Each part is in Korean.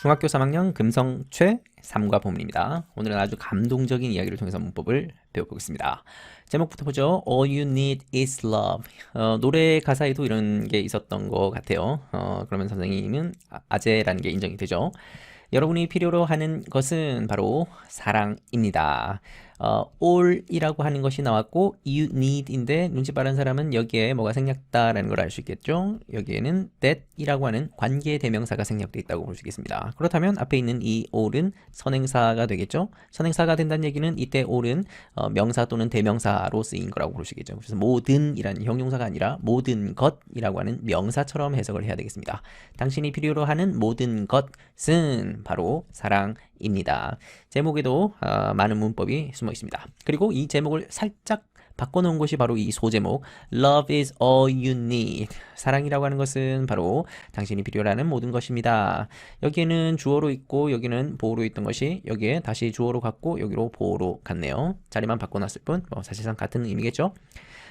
중학교 3학년 금성 최3과 본문입니다. 오늘은 아주 감동적인 이야기를 통해서 문법을 배워보겠습니다. 제목부터 보죠. All you need is love. 노래 가사에도 이런 게 있었던 것 같아요. 그러면 선생님은 아재라는 게 인정이 되죠. 여러분이 필요로 하는 것은 바로 사랑입니다. all이라고 하는 것이 나왔고 you need인데 눈치 빠른 사람은 여기에 뭐가 생략다라는 걸 알 수 있겠죠. 여기에는 that이라고 하는 관계 대명사가 생략되어 있다고 볼 수 있겠습니다. 그렇다면 앞에 있는 이 all은 선행사가 되겠죠. 선행사가 된다는 얘기는 이때 all은 명사 또는 대명사로 쓰인 거라고 볼 수 있겠죠. 그래서 모든이라는 형용사가 아니라 모든 것이라고 하는 명사처럼 해석을 해야 되겠습니다. 당신이 필요로 하는 모든 것은 바로 사랑입니다. 제목에도 많은 문법이 숨어 있습니다. 그리고 이 제목을 살짝 바꿔놓은 것이 바로 이 소제목 Love is all you need. 사랑이라고 하는 것은 바로 당신이 필요로 하는 모든 것입니다. 여기에는 주어로 있고 여기는 보어로 있던 것이 여기에 다시 주어로 갔고 여기로 보어로 갔네요. 자리만 바꿔놨을 뿐 사실상 같은 의미겠죠.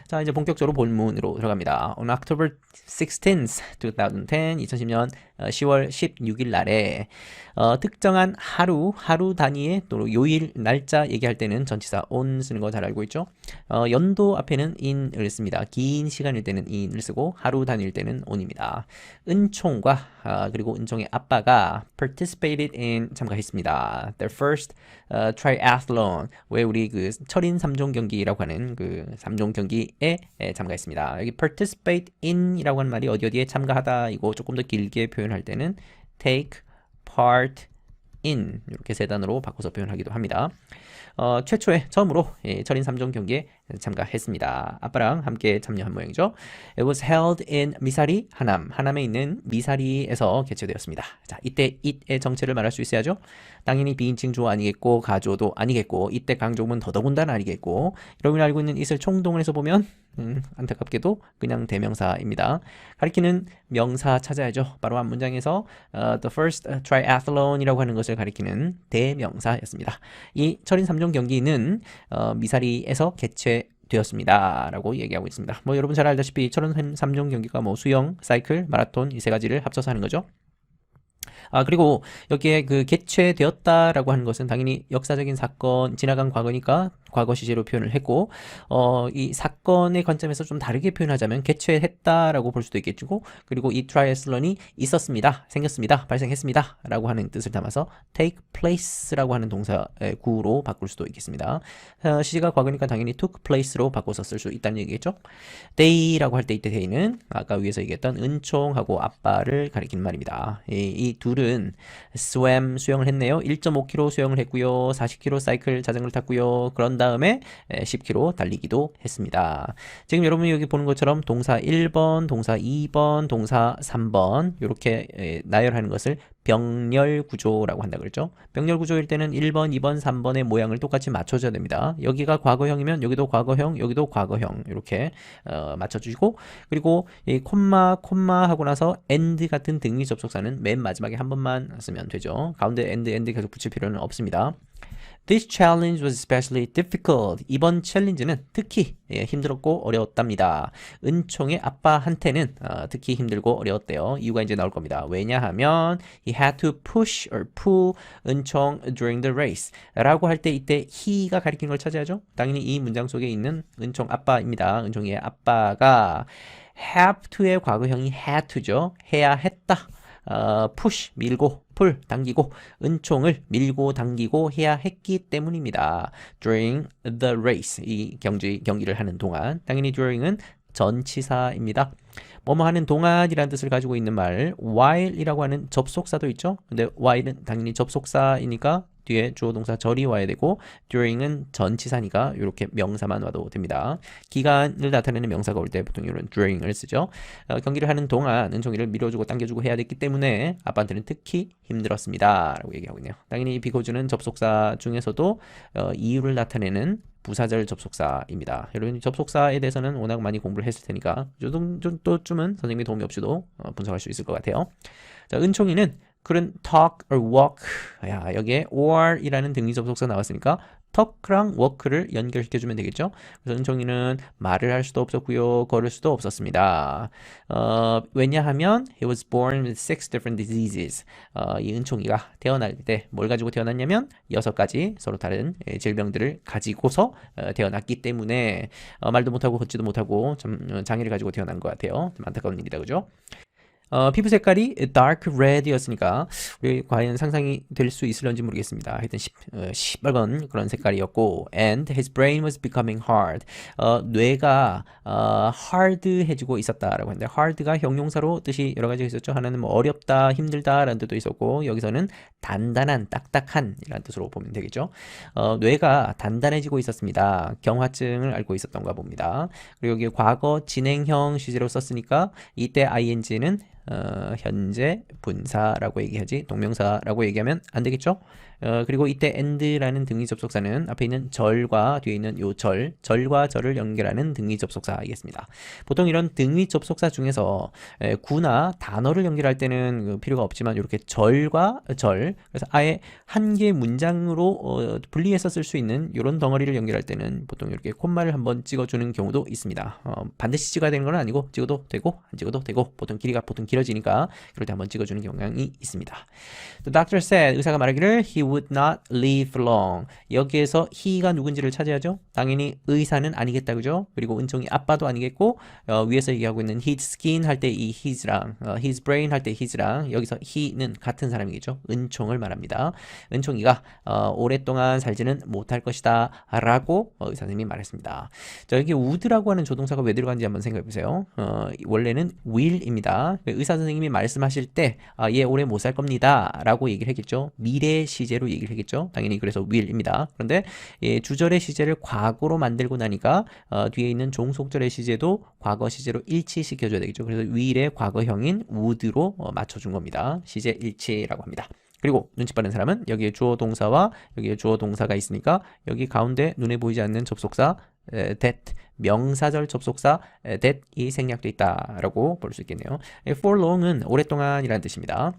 자, 이제 본격적으로 본문으로 들어갑니다. On October 16th, 2010, 2010년 10월 16일 날에 특정한 하루 단위의 또 요일, 날짜 얘기할 때는 전치사 on 쓰는 거 잘 알고 있죠? 연도 앞에는 in을 씁니다. 긴 시간일 때는 in을 쓰고 하루 단위일 때는 on입니다. 은총과 그리고 은총의 아빠가 participated in 참가했습니다. Their first triathlon 왜 우리 그 철인 3종 경기라고 하는 그 3종 경기에 참가했습니다. 여기 participate in이라고 하는 말이 어디에 참가하다 이거 조금 더 길게 표현할 때는 take part in 이렇게 세 단어로 바꿔서 표현하기도 합니다. 최초에 처음으로 철인 3종 경기에 참가했습니다. 아빠랑 함께 참여한 모양이죠. It was held in 미사리 하남에 있는 미사리에서 개최되었습니다. 자, 이때 it의 정체를 말할 수 있어야죠. 당연히 비인칭 주어 아니겠고 가주어도 아니겠고 이때 강조문 더더군다나 아니겠고 여러분이 알고 있는 it을 총동을 해서 보면 안타깝게도 그냥 대명사입니다. 가리키는 명사 찾아야죠. 바로 한 문장에서 the first triathlon이라고 하는 것을 가리키는 대명사였습니다. 이 철인 3종 경기는 미사리에서 개최되었습니다 라고 얘기하고 있습니다. 여러분 잘 알다시피 철인 3종 경기가 수영, 사이클, 마라톤 이 세 가지를 합쳐서 하는 거죠. 그리고 여기에 그 개최되었다라고 하는 것은 당연히 역사적인 사건, 지나간 과거니까 과거 시제로 표현을 했고, 이 사건의 관점에서 좀 다르게 표현하자면 개최했다라고 볼 수도 있겠고, 그리고 이 트라이애슬론이 있었습니다, 생겼습니다, 발생했습니다 라고 하는 뜻을 담아서 take place라고 하는 동사의 구로 바꿀 수도 있겠습니다. 시제가 과거니까 당연히 took place로 바꿔서 쓸 수 있다는 얘기겠죠. they라고 할 때 이때 they는 아까 위에서 얘기했던 은총하고 아빠를 가리키는 말입니다. 이 둘은 수영을 했네요. 1.5km 수영을 했고요. 40km 사이클 자전거를 탔고요. 그런 다음에 10km 달리기도 했습니다. 지금 여러분이 여기 보는 것처럼 동사 1번, 동사 2번, 동사 3번 이렇게 나열하는 것을 병렬 구조라고 한다 그랬죠. 병렬 구조일 때는 1번, 2번, 3번의 모양을 똑같이 맞춰줘야 됩니다. 여기가 과거형이면 여기도 과거형, 여기도 과거형 이렇게 맞춰주시고 그리고 이 콤마 하고 나서 and 같은 등위 접속사는 맨 마지막에 한 번만 쓰면 되죠. 가운데 and 계속 붙일 필요는 없습니다. This challenge was especially difficult. 이번 챌린지는 특히 힘들었고 어려웠답니다. 은총의 아빠한테는 특히 힘들고 어려웠대요. 이유가 이제 나올 겁니다. 왜냐하면 he had to push or pull 은총 during the race 라고 할 때 이때 he가 가리키는 걸 찾아야죠. 당연히 이 문장 속에 있는 은총 아빠입니다. 은총의 아빠가 have to의 과거형이 had to죠. 해야 했다. push 밀고 pull 당기고 은총을 밀고 당기고 해야 했기 때문입니다. During the race 이 경기를 하는 동안 당연히 during은 전치사입니다. 뭐뭐 하는 동안이라는 뜻을 가지고 있는 말 while이라고 하는 접속사도 있죠. 근데 while은 당연히 접속사이니까 뒤에 주어 동사 절이 와야 되고 during은 전치사니까 이렇게 명사만 와도 됩니다. 기간을 나타내는 명사가 올 때 보통 이런 during을 쓰죠. 경기를 하는 동안 은총이를 밀어주고 당겨주고 해야 됐기 때문에 아빠한테는 특히 힘들었습니다 라고 얘기하고 있네요. 당연히 because는 접속사 중에서도 이유를 나타내는 부사절 접속사입니다. 여러분 접속사에 대해서는 워낙 많이 공부를 했을 테니까 이 정도쯤은 선생님의 도움이 없이도 분석할 수 있을 것 같아요. 자, 은총이는 couldn't talk or walk. 여기에 or 이라는 등위 접속사 나왔으니까 talk랑 work를 연결시켜주면 되겠죠. 그래서 은총이는 말을 할 수도 없었고요, 걸을 수도 없었습니다. 왜냐하면 he was born with 6 different diseases. 이 은총이가 태어날 때 뭘 가지고 태어났냐면 6가지 서로 다른 질병들을 가지고서 태어났기 때문에 말도 못하고 걷지도 못하고 좀 장애를 가지고 태어난 것 같아요. 좀 안타까운 일이다, 그죠? 피부 색깔이 dark red였으니까 우리 과연 상상이 될 수 있을런지 모르겠습니다. 하여튼 시뻘건 그런 색깔이었고 and his brain was becoming hard. 뇌가 hard해지고 있었다라고 하는데 hard가 형용사로 뜻이 여러 가지가 있었죠. 하나는 뭐 어렵다, 힘들다라는 뜻도 있었고 여기서는 단단한, 딱딱한 이라는 뜻으로 보면 되겠죠. 뇌가 단단해지고 있었습니다. 경화증을 앓고 있었던가 봅니다. 그리고 여기 과거 진행형 시제로 썼으니까 이때 ing는 현재 분사라고 얘기하지 동명사라고 얘기하면 안 되겠죠? 그리고 이때 and라는 등위 접속사는 앞에 있는 절과 뒤에 있는 요 절과 절을 연결하는 등위 접속사이겠습니다. 보통 이런 등위 접속사 중에서 구나 단어를 연결할 때는 필요가 없지만 이렇게 절과 절, 그래서 아예 한 개의 문장으로 분리해서 쓸 수 있는 이런 덩어리를 연결할 때는 보통 이렇게 콤마를 한번 찍어주는 경우도 있습니다. 반드시 찍어야 되는 건 아니고 찍어도 되고 안 찍어도 되고 길이가 보통 길어지니까 그럴 때 한번 찍어주는 경향이 있습니다. The doctor said, 의사가 말하기를 he would not live long. 여기에서 he가 누군지를 찾아야죠. 당연히 의사는 아니겠다, 그죠? 그리고 은총이 아빠도 아니겠고 위에서 얘기하고 있는 his skin 할 때 이 his랑 his brain 할 때 his랑 여기서 he는 같은 사람이겠죠. 은총을 말합니다. 은총이가 오랫동안 살지는 못할 것이다 라고 의사 선생님이 말했습니다. 자, 여기 would라고 하는 조동사가 왜 들어간지 한번 생각해 보세요. 원래는 will입니다. 의사 선생님이 말씀하실 때 얘 오래 못 살 겁니다 라고 얘기를 했겠죠. 미래 시제로 얘기를 했겠죠. 당연히 그래서 will입니다. 그런데 주절의 시제를 과거로 만들고 나니까 뒤에 있는 종속절의 시제도 과거 시제로 일치시켜줘야 되겠죠. 그래서 will의 과거형인 would로 맞춰준 겁니다. 시제 일치라고 합니다. 그리고 눈치 빠른 사람은 여기에 주어 동사와 여기에 주어 동사가 있으니까 여기 가운데 눈에 보이지 않는 접속사 that, 명사절 접속사 that이 생략되어 있다라고 볼 수 있겠네요. For long은 오랫동안이라는 뜻입니다.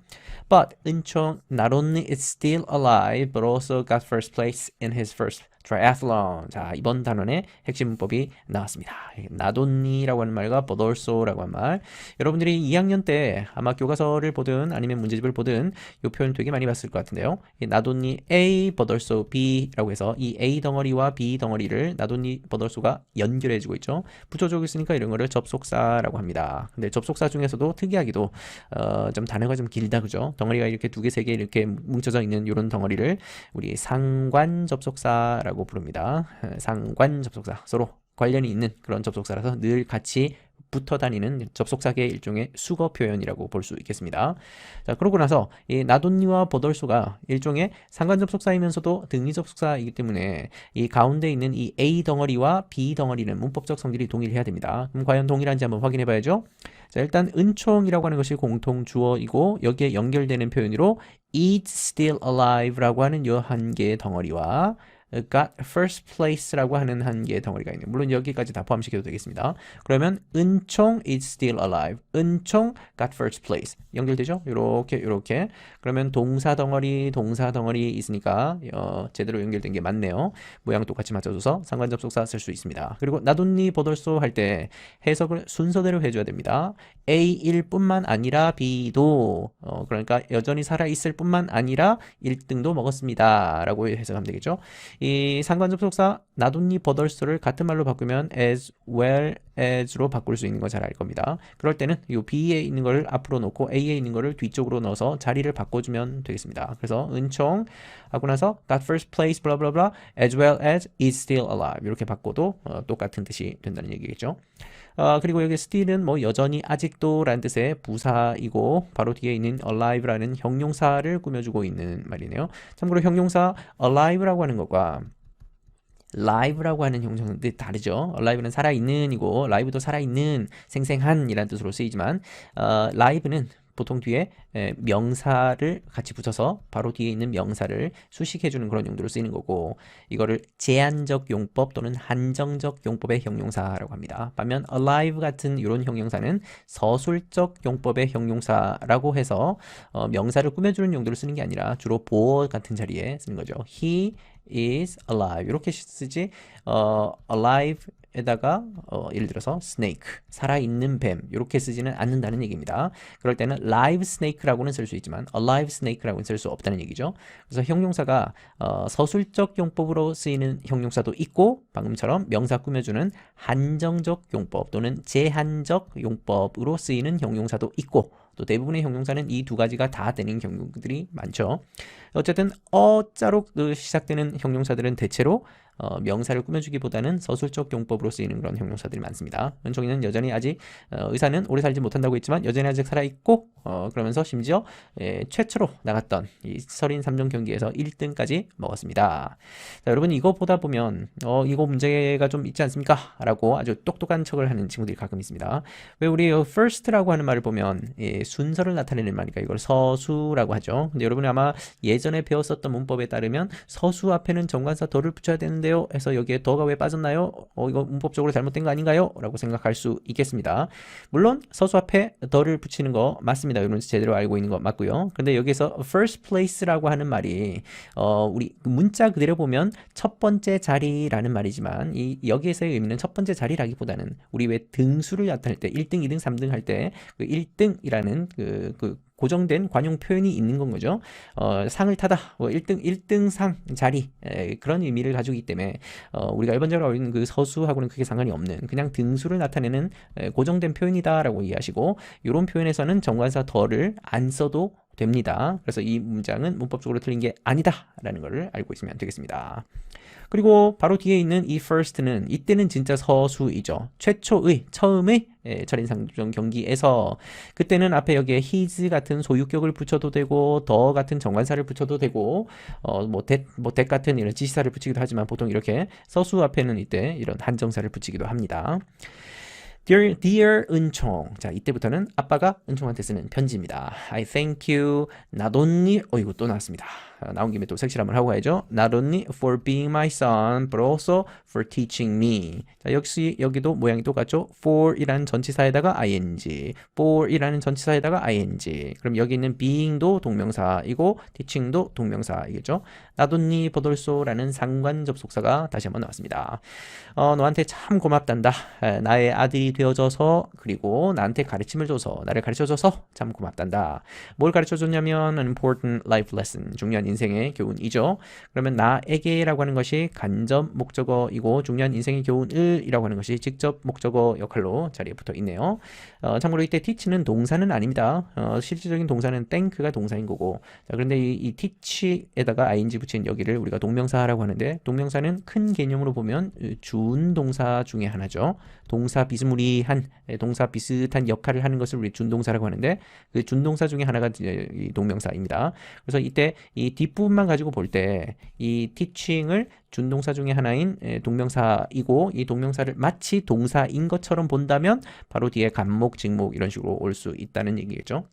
But 은총 not only is still alive but also got first place in his first triathlon. 자, 이번 단원의 핵심 문법이 나왔습니다. not only라고 하는 말과 but also라고 하는 말. 여러분들이 2학년 때 아마 교과서를 보든 아니면 문제집을 보든 이 표현 되게 많이 봤을 것 같은데요. not only A but also B라고 해서 이 A 덩어리와 B 덩어리를 not only but also가 연결해주고 있죠. 붙여주고 있으니까 이런 거를 접속사라고 합니다. 근데 접속사 중에서도 특이하게도 좀 단어가 좀 길다, 그죠? 덩어리가 이렇게 2개, 3개 이렇게 뭉쳐져 있는 이런 덩어리를 우리 상관 접속사라고 부릅니다. 상관 접속사, 서로 관련이 있는 그런 접속사라서 늘 같이 붙어 다니는 접속사계의 일종의 수거 표현이라고 볼 수 있겠습니다. 자, 그러고 나서 이 not only와 but also가 일종의 상관 접속사이면서도 등위 접속사이기 때문에 이 가운데 있는 이 A 덩어리와 B 덩어리는 문법적 성질이 동일해야 됩니다. 그럼 과연 동일한지 한번 확인해 봐야죠. 자, 일단 은총이라고 하는 것이 공통 주어이고 여기에 연결되는 표현으로 is still alive라고 하는 이 한 개의 덩어리와 got first place라고 하는 한 개의 덩어리가 있네요. 물론 여기까지 다 포함시켜도 되겠습니다. 그러면 은총 is still alive. 은총 got first place. 연결되죠? 요렇게. 그러면 동사 덩어리 있으니까 제대로 연결된 게 맞네요. 모양 똑같이 맞춰줘서 상관 접속사 쓸 수 있습니다. 그리고 not only but also 할 때 해석을 순서대로 해줘야 됩니다. A일 뿐만 아니라 B도 그러니까 여전히 살아있을 뿐만 아니라 1등도 먹었습니다 라고 해석하면 되겠죠. 이 상관 접속사 not only but also를 같은 말로 바꾸면 as well as로 바꿀 수 있는 거 잘 알 겁니다. 그럴 때는 이 B에 있는 걸 앞으로 놓고 A에 있는 거를 뒤쪽으로 넣어서 자리를 바꿔주면 되겠습니다. 그래서 은총 하고 나서 got first place blah blah blah as well as is still alive 이렇게 바꿔도 똑같은 뜻이 된다는 얘기겠죠. 그리고 여기 still은 뭐 여전히 아직도 라는 뜻의 부사이고 바로 뒤에 있는 alive라는 형용사를 꾸며주고 있는 말이네요. 참고로 형용사 alive라고 하는 것과 live라고 하는 형용사는 다르죠. alive는 살아있는 이고 live도 살아있는 생생한 이라는 뜻으로 쓰이지만 live는 보통 뒤에 명사를 같이 붙여서 바로 뒤에 있는 명사를 수식해주는 그런 용도로 쓰이는 거고, 이거를 제한적 용법 또는 한정적 용법의 형용사라고 합니다. 반면 alive 같은 이런 형용사는 서술적 용법의 형용사라고 해서 명사를 꾸며주는 용도로 쓰는 게 아니라 주로 보어 같은 자리에 쓰는 거죠. He is alive 이렇게 쓰지 alive에다가 예를 들어서 snake 살아있는 뱀 이렇게 쓰지는 않는다는 얘기입니다. 그럴 때는 live snake라고는 쓸 수 있지만 alive snake라고는 쓸 수 없다는 얘기죠. 그래서 형용사가 서술적 용법으로 쓰이는 형용사도 있고 방금처럼 명사 꾸며주는 한정적 용법 또는 제한적 용법으로 쓰이는 형용사도 있고 또 대부분의 형용사는 이 두 가지가 다 되는 경우들이 많죠. 어쨌든 어자로 시작되는 형용사들은 대체로 명사를 꾸며주기보다는 서술적 용법으로 쓰이는 그런 형용사들이 많습니다. 은총이는 여전히 아직 의사는 오래 살지 못한다고 했지만 여전히 아직 살아있고 그러면서 심지어 최초로 나갔던 이 서린 3종 경기에서 1등까지 먹었습니다. 자, 여러분 이거 보다 보면 이거 문제가 좀 있지 않습니까? 라고 아주 똑똑한 척을 하는 친구들이 가끔 있습니다. 왜 우리 first라고 하는 말을 보면 순서를 나타내는 말이니까 이걸 서수라고 하죠. 근데 여러분이 아마 예전에 배웠었던 문법에 따르면 서수 앞에는 정관사 더를 붙여야 되는데요 해서 여기에 더가 왜 빠졌나요? 이거 문법적으로 잘못된 거 아닌가요? 라고 생각할 수 있겠습니다. 물론 서수 앞에 더를 붙이는 거 맞습니다. 여러분 제대로 알고 있는 거 맞고요. 근데 여기서 first place라고 하는 말이 우리 문자 그대로 보면 첫 번째 자리라는 말이지만 여기에서의 의미는 첫 번째 자리라기보다는 우리 왜 등수를 나타낼 때 1등, 2등, 3등 할 때 그 1등이라는 그 고정된 관용 표현이 있는 건 거죠. 상을 타다, 1등 상 자리 그런 의미를 가지고 있기 때문에 우리가 일반적으로 알고 있는 그 서수하고는 크게 상관이 없는 그냥 등수를 나타내는 고정된 표현이다라고 이해하시고 이런 표현에서는 정관사 더를 안 써도 됩니다. 그래서 이 문장은 문법적으로 틀린 게 아니다라는 것을 알고 있으면 되겠습니다. 그리고 바로 뒤에 있는 이 first는 이때는 진짜 서수이죠. 최초의, 처음의 철인상종 경기에서 그때는 앞에 여기에 his 같은 소유격을 붙여도 되고 the 같은 정관사를 붙여도 되고 that 같은 이런 지시사를 붙이기도 하지만 보통 이렇게 서수 앞에는 이때 이런 한정사를 붙이기도 합니다. Dear 은총. 자, 이때부터는 아빠가 은총한테 쓰는 편지입니다. I thank you. Not only, 이거 또 나왔습니다. 나온 김에 또 색칠 한번 하고 가야죠. Not only for being my son, but also for teaching me. 자, 역시 여기도 모양이 똑같죠. for이라는 전치사에다가 ing, for이라는 전치사에다가 ing. 그럼 여기 있는 being도 동명사이고 teaching도 동명사이겠죠. Not only but also라는 상관 접속사가 다시 한번 나왔습니다. 너한테 참 고맙단다. 나의 아들이 되어줘서 그리고 나한테 가르침을 줘서 나를 가르쳐줘서 참 고맙단다. 뭘 가르쳐줬냐면 an important life lesson. 중요한 인생의 교훈이죠. 그러면 나에게라고 하는 것이 간접 목적어이고 중요한 인생의 교훈을이라고 하는 것이 직접 목적어 역할로 자리에 붙어 있네요. 참고로 이때 teach는 동사는 아닙니다. 실질적인 동사는 thank가 동사인 거고 자, 그런데 이 teach에다가 ing 붙인 여기를 우리가 동명사라고 하는데 동명사는 큰 개념으로 보면 준동사 중에 하나죠. 동사 비스무리한 동사 비슷한 역할을 하는 것을 우리 준동사라고 하는데 그 준동사 중에 하나가 이 동명사입니다. 그래서 이때 이 뒷부분만 가지고 볼 때 이 teaching을 준동사 중에 하나인 동명사이고 이 동명사를 마치 동사인 것처럼 본다면 바로 뒤에 간목, 직목 이런 식으로 올 수 있다는 얘기겠죠.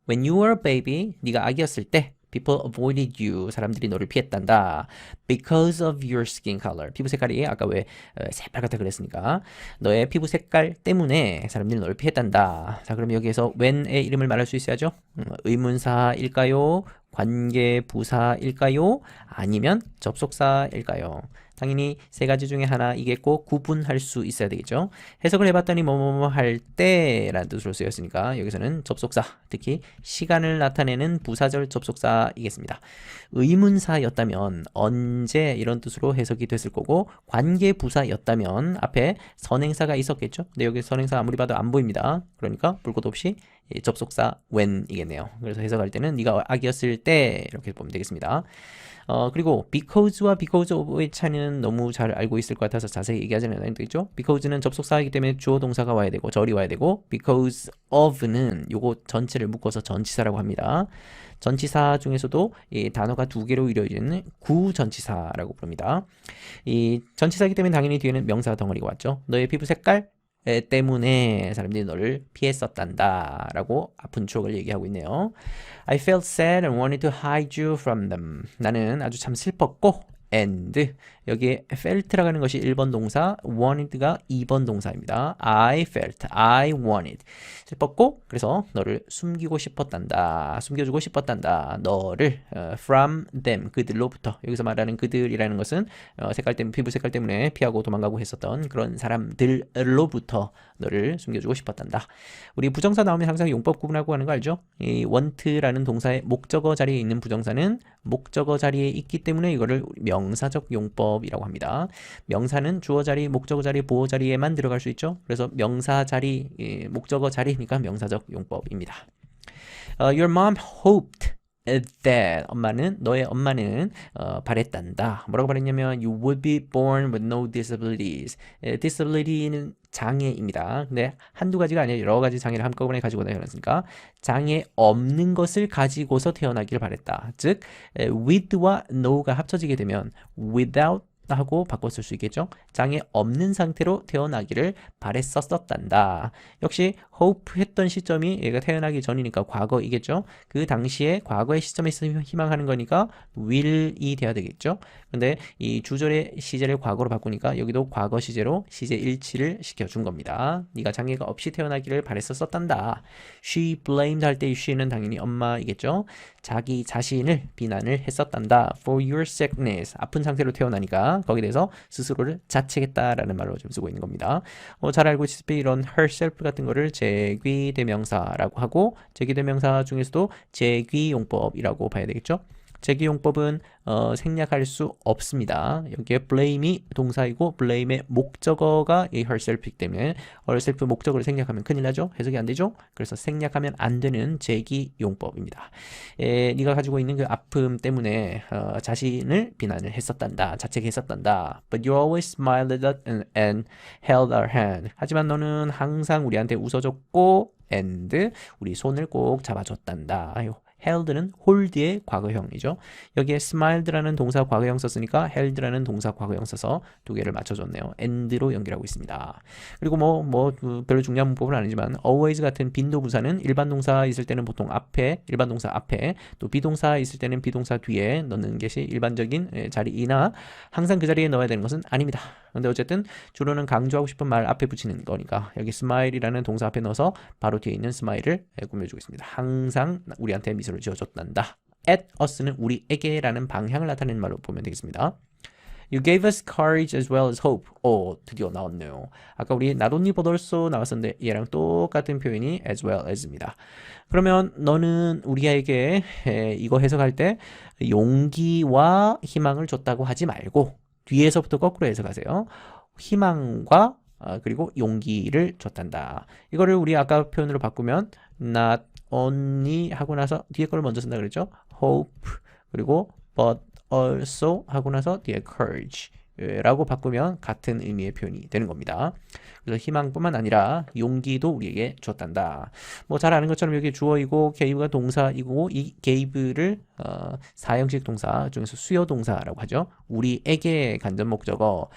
When you were a baby, 네가 아기였을 때 People avoided you. 사람들이 너를 피했단다. Because of your skin color. 피부 색깔이 아까 왜 새빨갛다 그랬으니까 너의 피부 색깔 때문에 사람들이 너를 피했단다. 자, 그럼 여기에서 when의 이름을 말할 수 있어야죠. 의문사일까요? 관계 부사일까요? 아니면 접속사일까요? 당연히 세 가지 중에 하나이겠고 구분할 수 있어야 되겠죠. 해석을 해봤더니 뭐뭐뭐 할 때라는 뜻으로 쓰였으니까 여기서는 접속사, 특히 시간을 나타내는 부사절 접속사이겠습니다. 의문사였다면 언제 이런 뜻으로 해석이 됐을 거고 관계 부사였다면 앞에 선행사가 있었겠죠. 근데 여기 선행사 아무리 봐도 안 보입니다. 그러니까 볼 것 없이 접속사 when이겠네요. 그래서 해석할 때는 네가 아기였을 때 이렇게 보면 되겠습니다. 그리고 because와 because of의 차이는 너무 잘 알고 있을 것 같아서 자세히 얘기하지는 않아도 되겠죠. because는 접속사이기 때문에 주어 동사가 와야 되고 절이 와야 되고 because of는 요거 전체를 묶어서 전치사라고 합니다. 전치사 중에서도 이 단어가 두 개로 이루어지는 구전치사라고 부릅니다. 이 전치사이기 때문에 당연히 뒤에는 명사 덩어리가 왔죠. 너의 피부 색깔 때문에 사람들이 너를 피했었단다 라고 아픈 추억을 얘기하고 있네요. I felt sad and wanted to hide you from them. 나는 아주 참 슬펐고 and 여기에 felt라고 하는 것이 1번 동사, wanted가 2번 동사입니다. I felt, I wanted. 슬펐고 그래서 너를 숨기고 싶었단다. 숨겨주고 싶었단다. 너를 from them, 그들로부터. 여기서 말하는 그들이라는 것은 색깔 때문에, 피부 색깔 때문에 피하고 도망가고 했었던 그런 사람들로부터 너를 숨겨주고 싶었단다. 우리 부정사 나오면 항상 용법 구분하고 하는 거 알죠? 이 want라는 동사의 목적어 자리에 있는 부정사는 목적어 자리에 있기 때문에 이거를 명사적 용법이라고 합니다. 명사는 주어 자리, 목적어 자리, 보어 자리에만 들어갈 수 있죠. 그래서 명사 자리, 목적어 자리니까 명사적 용법입니다. Your mom hoped that 너의 엄마는 바랬단다. 뭐라고 바랬냐면 you would be born with no disabilities. disability는 장애입니다. 근데 한두 가지가 아니라 여러 가지 장애를 한꺼번에 가지고 태어났으니까 장애 없는 것을 가지고서 태어나기를 바랬다. 즉 with와 no가 합쳐지게 되면 without 하고 바꿨을 수 있겠죠. 장애 없는 상태로 태어나기를 바랬었단다. 역시 hope 했던 시점이 얘가 태어나기 전이니까 과거이겠죠. 그 당시에 과거의 시점에서 희망하는 거니까 will이 돼야 되겠죠. 근데 이 주절의 시제를 과거로 바꾸니까 여기도 과거 시제로 시제 일치를 시켜준 겁니다. 네가 장애가 없이 태어나기를 바랬었단다. She blamed 할 때 she는 당연히 엄마이겠죠. 자기 자신을 비난을 했었단다. For your sickness. 아픈 상태로 태어나니까 거기에 대해서 스스로를 자책했다라는 말로 좀 쓰고 있는 겁니다. 잘 알고 있을 이런 herself 같은 거를 제귀대명사라고 하고 제귀대명사 중에서도 제귀용법이라고 봐야 되겠죠. 제기용법은 생략할 수 없습니다. 여기에 blame이 동사이고 blame의 목적어가 이 herself이기 때문에 herself 목적어를 생략하면 큰일 나죠. 해석이 안 되죠. 그래서 생략하면 안 되는 제기용법입니다. 네가 가지고 있는 그 아픔 때문에 자신을 비난을 했었단다. 자책했었단다. But you always smiled at us and held our hand. 하지만 너는 항상 우리한테 웃어줬고 and 우리 손을 꼭 잡아줬단다. held는 hold의 과거형이죠. 여기에 smilед라는 동사 과거형 썼으니까 held라는 동사 과거형 써서 두 개를 맞춰줬네요. and로 연결하고 있습니다. 그리고 별로 중요한 문법은 아니지만 always 같은 빈도부사는 일반 동사 있을 때는 보통 앞에, 일반 동사 앞에, 또 비동사 있을 때는 비동사 뒤에 넣는 것이 일반적인 자리이나 항상 그 자리에 넣어야 되는 것은 아닙니다. 근데 어쨌든 주로는 강조하고 싶은 말 앞에 붙이는 거니까 여기 smile이라는 동사 앞에 넣어서 바로 뒤에 있는 smile을 꾸며주고 있습니다. 항상 우리한테 미소를 지어줬단다. at us는 우리에게라는 방향을 나타내는 말로 보면 되겠습니다. You gave us courage as well as hope. 드디어 나왔네요. 아까 우리 not only but also 나왔었는데 얘랑 똑같은 표현이 as well as입니다. 그러면 너는 우리에게 이거 해석할 때 용기와 희망을 줬다고 하지 말고 뒤에서부터 거꾸로 해석하세요. 희망과 그리고 용기를 줬단다. 이거를 우리 아까 표현으로 바꾸면 not only 하고 나서 뒤에 걸 먼저 쓴다 그랬죠. hope 그리고 but also 하고 나서 뒤에 courage 라고 바꾸면 같은 의미의 표현이 되는 겁니다. 그래서 희망뿐만 아니라 용기도 우리에게 줬단다. 잘 아는 것처럼 여기 주어이고 gave가 동사이고 이 gave를 사형식 동사 중에서 수요 동사라고 하죠. 우리에게 간접 목적어,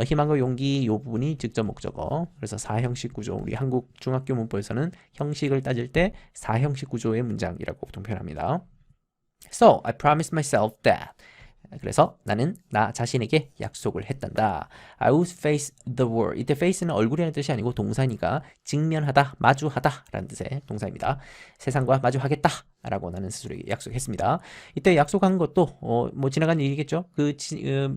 희망과 용기 이 부분이 직접 목적어. 그래서 사형식 구조. 우리 한국 중학교 문법에서는 형식을 따질 때 사형식 구조의 문장이라고 보통 표현합니다. So I promised myself that. 그래서 나는 나 자신에게 약속을 했단다. I would face the world. 이때 face는 얼굴이라는 뜻이 아니고 동사니까 직면하다, 마주하다 라는 뜻의 동사입니다. 세상과 마주하겠다 라고 나는 스스로에게 약속했습니다. 이때 약속한 것도 지나간 얘기겠죠.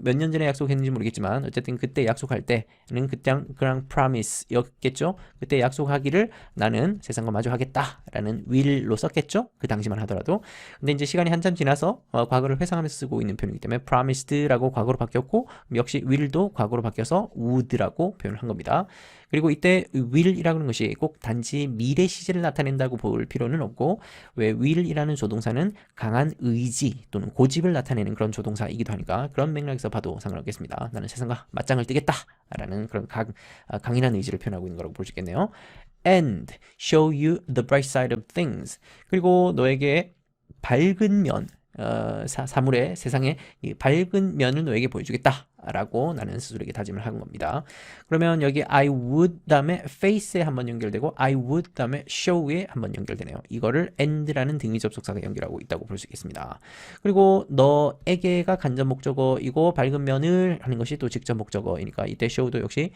몇 년 전에 약속했는지 모르겠지만 어쨌든 그때 약속할 때는 그냥 promise 였겠죠. 그때 약속하기를 나는 세상과 마주하겠다 라는 will로 썼겠죠. 그 당시만 하더라도. 근데 이제 시간이 한참 지나서 과거를 회상하면서 쓰고 있는 표현이기 때문에 promised라고 과거로 바뀌었고 역시 will도 과거로 바뀌어서 would라고 표현을 한 겁니다. 그리고 이때 will이라고 하는 것이 꼭 단지 미래 시제를 나타낸다고 볼 필요는 없고 왜 will이라는 조동사는 강한 의지 또는 고집을 나타내는 그런 조동사이기도 하니까 그런 맥락에서 봐도 상관없겠습니다. 나는 세상과 맞짱을 뜨겠다 라는 그런 강인한 의지를 표현하고 있는 거라고 볼 수 있겠네요. And show you the bright side of things. 그리고 너에게 밝은 면 사물의 세상의 이 밝은 면을 너에게 보여주겠다 라고 나는 스스로에게 다짐을 한 겁니다. 그러면 여기 I would 다음에 face에 한번 연결되고 I would 다음에 show에 한번 연결되네요. 이거를 and라는 등위 접속사가 연결하고 있다고 볼 수 있겠습니다. 그리고 너에게가 간접 목적어이고 밝은 면을 하는 것이 또 직접 목적어이니까 이때 show도 역시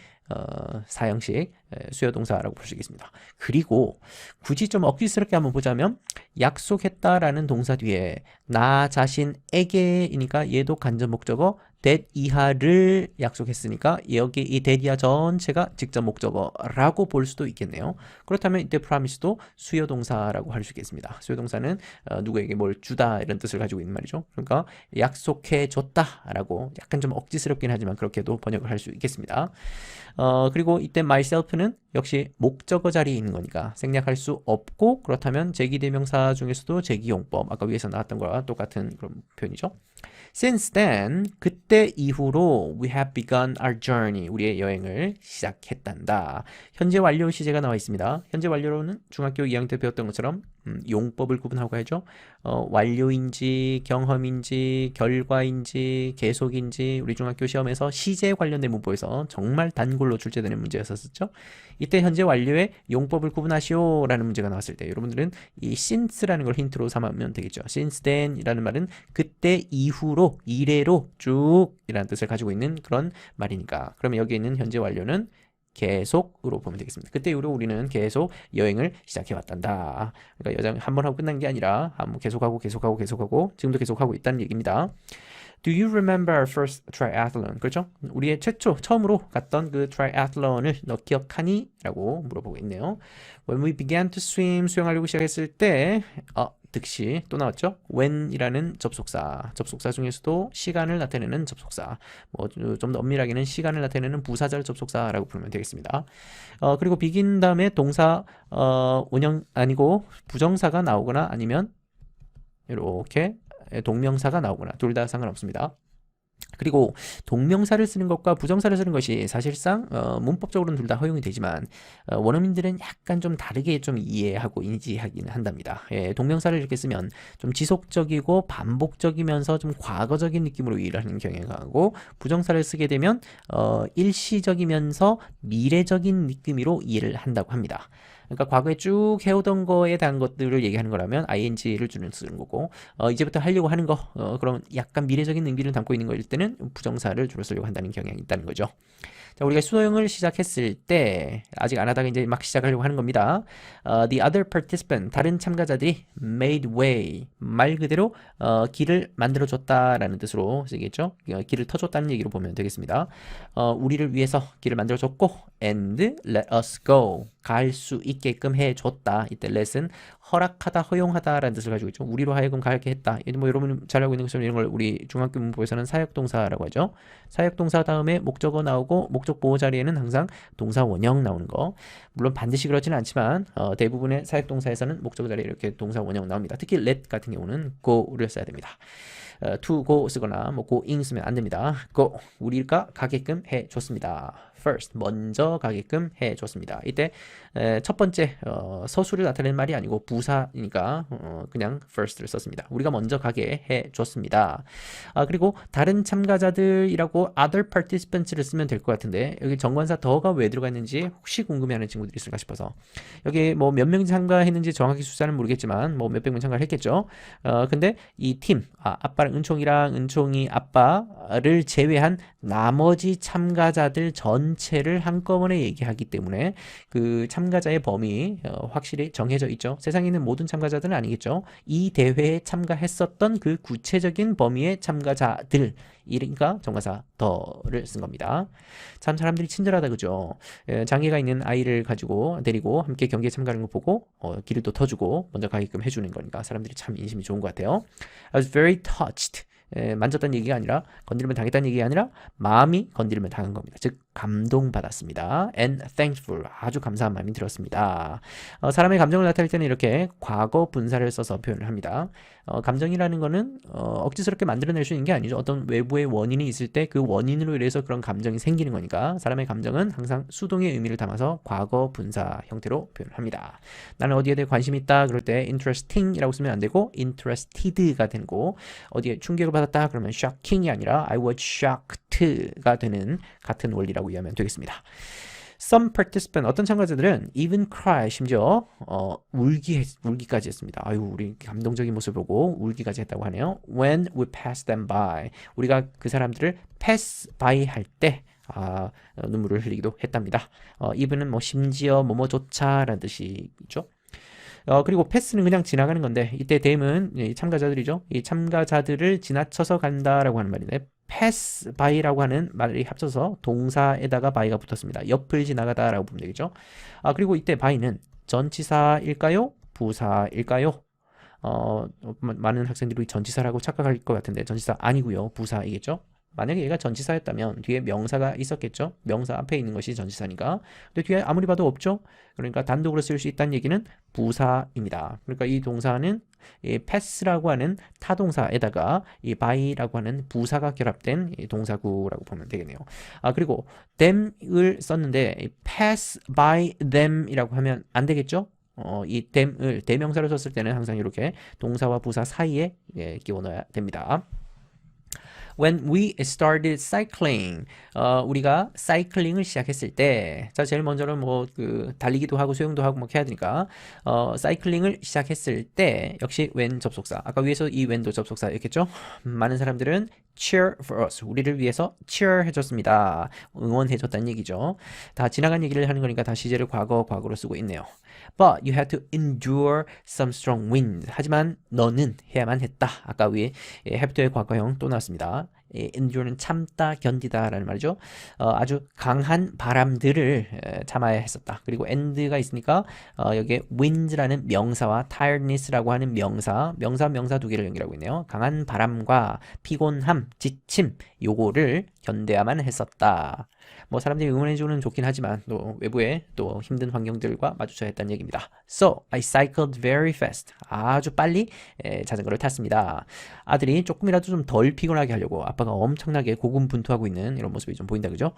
사형식 수요 동사라고 볼 수 있겠습니다. 그리고 굳이 좀 억지스럽게 한번 보자면 약속했다라는 동사 뒤에 나 자신에게이니까 얘도 간접 목적어 that 이하를 약속했으니까 여기 이 that 이하 전체가 직접 목적어라고 볼 수도 있겠네요. 그렇다면 이때 promise도 수요 동사라고 할 수 있겠습니다. 수요 동사는 누구에게 뭘 주다 이런 뜻을 가지고 있는 말이죠. 그러니까 약속해 줬다라고 약간 좀 억지스럽긴 하지만 그렇게도 번역을 할 수 있겠습니다. 그리고 이때 myself는 역시 목적어 자리에 있는 거니까 생략할 수 없고 그렇다면 제기대명사 중에서도 제기용법 아까 위에서 나왔던 거와 똑같은 그런 표현이죠. Since then, 그때 이후로 we have begun our journey. 우리의 여행을 시작했단다. 현재 완료 시제가 나와 있습니다. 현재 완료로는 중학교 2학년 때 배웠던 것처럼 용법을 구분하고 가야죠. 완료인지 경험인지 결과인지 계속인지 우리 중학교 시험에서 시제 관련된 문법에서 정말 단골로 출제되는 문제였었죠. 이때 현재 완료의 용법을 구분하시오 라는 문제가 나왔을 때 여러분들은 이 since라는 걸 힌트로 삼으면 되겠죠. since then 이라는 말은 그때 이후로 이래로 쭉 이라는 뜻을 가지고 있는 그런 말이니까 그러면 여기 있는 현재 완료는 계속으로 보면 되겠습니다. 그때 이후로 우리는 계속 여행을 시작해왔단다. 그러니까 여정 한 번 하고 끝난 게 아니라 한번 계속하고 지금도 계속하고 있다는 얘기입니다. Do you remember our first triathlon? 그렇죠? 우리의 처음으로 갔던 그 triathlon을 너 기억하니? 라고 물어보고 있네요. When we began to swim, 수영하려고 시작했을 때 득시 또 나왔죠? when이라는 접속사 중에서도 시간을 나타내는 접속사 좀 더 엄밀하게는 시간을 나타내는 부사절 접속사라고 부르면 되겠습니다. 그리고 begin 다음에 동사 원형 아니고 부정사가 나오거나 아니면 이렇게 동명사가 나오거나 둘 다 상관없습니다. 그리고 동명사를 쓰는 것과 부정사를 쓰는 것이 사실상 문법적으로는 둘 다 허용이 되지만 원어민들은 약간 좀 다르게 좀 이해하고 인지하기는 한답니다. 동명사를 이렇게 쓰면 좀 지속적이고 반복적이면서 좀 과거적인 느낌으로 이해를 하는 경향이 강하고 부정사를 쓰게 되면 일시적이면서 미래적인 느낌으로 이해를 한다고 합니다. 그러니까 과거에 쭉 해오던 거에 대한 것들을 얘기하는 거라면 ing를 쓰는 거고 이제부터 하려고 하는 거 그럼 약간 미래적인 의미를 담고 있는 거일 때는 부정사를 주로 쓰려고 한다는 경향이 있다는 거죠. 자, 우리가 수영을 시작했을 때 아직 안 하다가 이제 막 시작하려고 하는 겁니다. The other participant 다른 참가자들이 made way 말 그대로 길을 만들어줬다라는 뜻으로 쓰겠죠. 길을 터줬다는 얘기로 보면 되겠습니다. 우리를 위해서 길을 만들어줬고 and let us go 갈 수 있게끔 해줬다. 이때 let은 허락하다, 허용하다라는 뜻을 가지고 있죠. 우리로 하여금 가게 했다. 뭐 여러분 잘 알고 있는 것처럼 이런 걸 우리 중학교 문법에서는 사역동사라고 하죠. 사역동사 다음에 목적어 나오고 목적 보호 자리에는 항상 동사 원형 나오는 거. 물론 반드시 그렇지는 않지만 대부분의 사역동사에서는 목적어 자리에 이렇게 동사 원형 나옵니다. 특히 let 같은 경우는 go를 써야 됩니다. to go 쓰거나 뭐 going 쓰면 안 됩니다. go 우리가 가게끔 해줬습니다. first 먼저 가게끔 해줬습니다. 이때 첫 번째 서술을 나타내는 말이 아니고 부사니까 그냥 first를 썼습니다. 우리가 먼저 가게 해줬습니다. 그리고 다른 참가자들이라고 other participants를 쓰면 될 것 같은데 여기 정관사 더가 왜 들어가 있는지 혹시 궁금해하는 친구들이 있을까 싶어서 여기 뭐 몇 명 참가했는지 정확히 숫자는 모르겠지만 뭐 몇백 명 참가를 했겠죠. 근데 이 팀 아빠랑 은총이 아빠를 제외한 나머지 참가자들 전체를 한꺼번에 얘기하기 때문에 그 참가자의 범위 확실히 정해져 있죠. 세상에 있는 모든 참가자들은 아니겠죠. 이 대회에 참가했었던 그 구체적인 범위의 참가자들 이니까 정관사 더를 쓴 겁니다. 참 사람들이 친절하다 그죠. 장애가 있는 아이를 가지고 데리고 함께 경기에 참가하는 거 보고 길을 또 터주고 먼저 가게끔 해주는 거니까 사람들이 참 인심이 좋은 것 같아요. I was very touched. 만졌다는 얘기가 아니라 건드리면 당했다는 얘기가 아니라 마음이 건드리면 당한 겁니다. 즉 감동받았습니다. And thankful. 아주 감사한 마음이 들었습니다. 사람의 감정을 나타낼 때는 이렇게 과거 분사를 써서 표현을 합니다. 감정이라는 거는 억지스럽게 만들어낼 수 있는 게 아니죠. 어떤 외부의 원인이 있을 때 그 원인으로 인해서 그런 감정이 생기는 거니까 사람의 감정은 항상 수동의 의미를 담아서 과거 분사 형태로 표현합니다. 나는 어디에 대해 관심이 있다 그럴 때 interesting이라고 쓰면 안 되고 interested가 되고, 어디에 충격을 받았다 그러면 shocking이 아니라 I was shocked가 되는 같은 원리라고 이해하면 되겠습니다. Some participant, 어떤 참가자들은 even cry, 심지어 울기까지 했습니다. 아유, 우리 감동적인 모습을 보고 울기까지 했다고 하네요. When we pass them by, 우리가 그 사람들을 pass by 할 때 눈물을 흘리기도 했답니다. even은 뭐 심지어 뭐뭐조차라는 뜻이죠. 그리고 패스는 그냥 지나가는 건데, 이때 them은 참가자들이죠. 이 참가자들을 지나쳐서 간다라고 하는 말인데, pass by라고 하는 말이 합쳐서 동사에다가 by가 붙었습니다. 옆을 지나가다라고 보면 되겠죠. 그리고 이때 by는 전치사일까요? 부사일까요? 많은 학생들이 전치사라고 착각할 것 같은데 전치사 아니고요. 부사이겠죠. 만약에 얘가 전치사였다면 뒤에 명사가 있었겠죠. 명사 앞에 있는 것이 전치사니까. 근데 뒤에 아무리 봐도 없죠. 그러니까 단독으로 쓸 수 있다는 얘기는 부사입니다. 그러니까 이 동사는 이 pass라고 하는 타동사에다가 이 by라고 하는 부사가 결합된 이 동사구라고 보면 되겠네요. 그리고 them을 썼는데 pass by them이라고 하면 안 되겠죠. 이 them을 대명사로 썼을 때는 항상 이렇게 동사와 부사 사이에 끼워 넣어야 됩니다. When we started cycling, 우리가 사이클링을 시작했을 때, 자, 제일 먼저는 뭐 달리기도 하고 수영도 하고 뭐 해야 되니까, 사이클링을 시작했을 때 역시 when 접속사. 아까 위에서 이 when도 접속사였겠죠? 많은 사람들은 cheer for us, 우리를 위해서 cheer 해줬습니다. 응원해줬다는 얘기죠. 다 지나간 얘기를 하는 거니까 다 시제를 과거로 쓰고 있네요. But you had to endure some strong wind. 하지만 너는 해야만 했다. 아까 위에 have to의 과거형 또 나왔습니다. endure는 참다, 견디다 라는 말이죠. 아주 강한 바람들을 참아야 했었다. 그리고 and가 있으니까 여기에 wind라는 명사와 tiredness라고 하는 명사 두 개를 연결하고 있네요. 강한 바람과 피곤함, 지침 요거를 견뎌야만 했었다. 뭐 사람들이 응원해주는 좋긴 하지만 또 외부에 또 힘든 환경들과 마주쳐야 했다는 얘기입니다. So, I cycled very fast. 아주 빨리 자전거를 탔습니다. 아들이 조금이라도 좀 덜 피곤하게 하려고 아빠가 엄청나게 고군분투하고 있는 이런 모습이 좀 보인다, 그죠?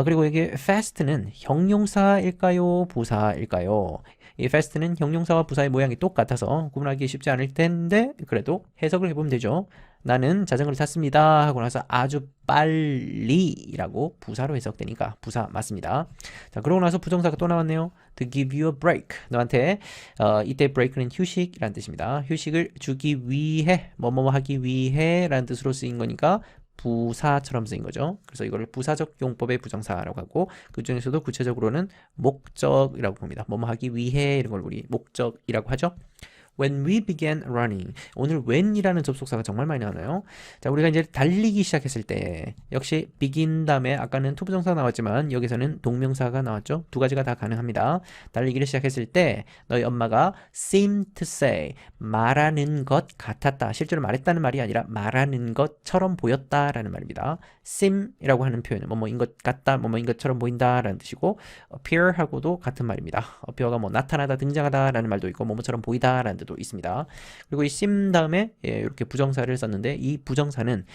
그리고 여기 fast는 형용사일까요? 부사일까요? 이 fast는 형용사와 부사의 모양이 똑같아서 구분하기 쉽지 않을 텐데 그래도 해석을 해보면 되죠. 나는 자전거를 탔습니다 하고 나서 아주 빨리라고 부사로 해석되니까 부사 맞습니다. 자, 그러고 나서 부정사가 또 나왔네요. To give you a break. 너한테 이때 break는 휴식이라는 뜻입니다. 휴식을 주기 위해, 뭐뭐 하기 위해 라는 뜻으로 쓰인 거니까 부사처럼 쓰인 거죠. 그래서 이거를 부사적 용법의 부정사라고 하고, 그 중에서도 구체적으로는 목적이라고 봅니다. 뭐뭐 하기 위해 이런 걸 우리 목적이라고 하죠. When we began running. 오늘 when이라는 접속사가 정말 많이 나와요. 자, 우리가 이제 달리기 시작했을 때 역시 begin 다음에 아까는 투부정사가 나왔지만 여기서는 동명사가 나왔죠. 두 가지가 다 가능합니다. 달리기를 시작했을 때 너희 엄마가 seem to say, 말하는 것 같았다. 실제로 말했다는 말이 아니라 말하는 것처럼 보였다라는 말입니다. seem이라고 하는 표현은 뭐뭐인 것 같다, 뭐뭐인 것처럼 보인다라는 뜻이고, appear하고도 같은 말입니다. appear가 뭐 나타나다, 등장하다라는 말도 있고 뭐뭐처럼 보이다라는 뜻도 있습니다. 그리고 이 seem 다음에 이렇게 부정사를 썼는데 이 부정사는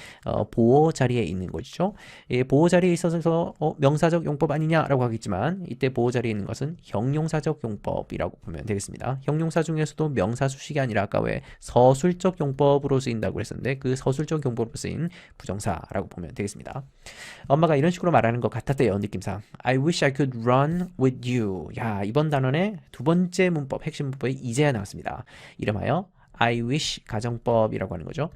보호 자리에 있는 것이죠. 보호 자리에 있어서 명사적 용법 아니냐라고 하겠지만 이때 보호 자리에 있는 것은 형용사적 용법이라고 보면 되겠습니다. 형용사 중에서도 명사 수식이 아니라 아까 왜 서술적 용법으로 쓰인다고 했었는데 그 서술적 용법으로 쓰인 부정사라고 보면 되겠습니다. 엄마가 이런 식으로 말하는 것 같았대요. 느낌상. I wish I could run with you. 야, 이번 단원의 두 번째 문법, 핵심 문법이 이제야 나왔습니다. 이름하여 I wish 가정법이라고 하는 거죠.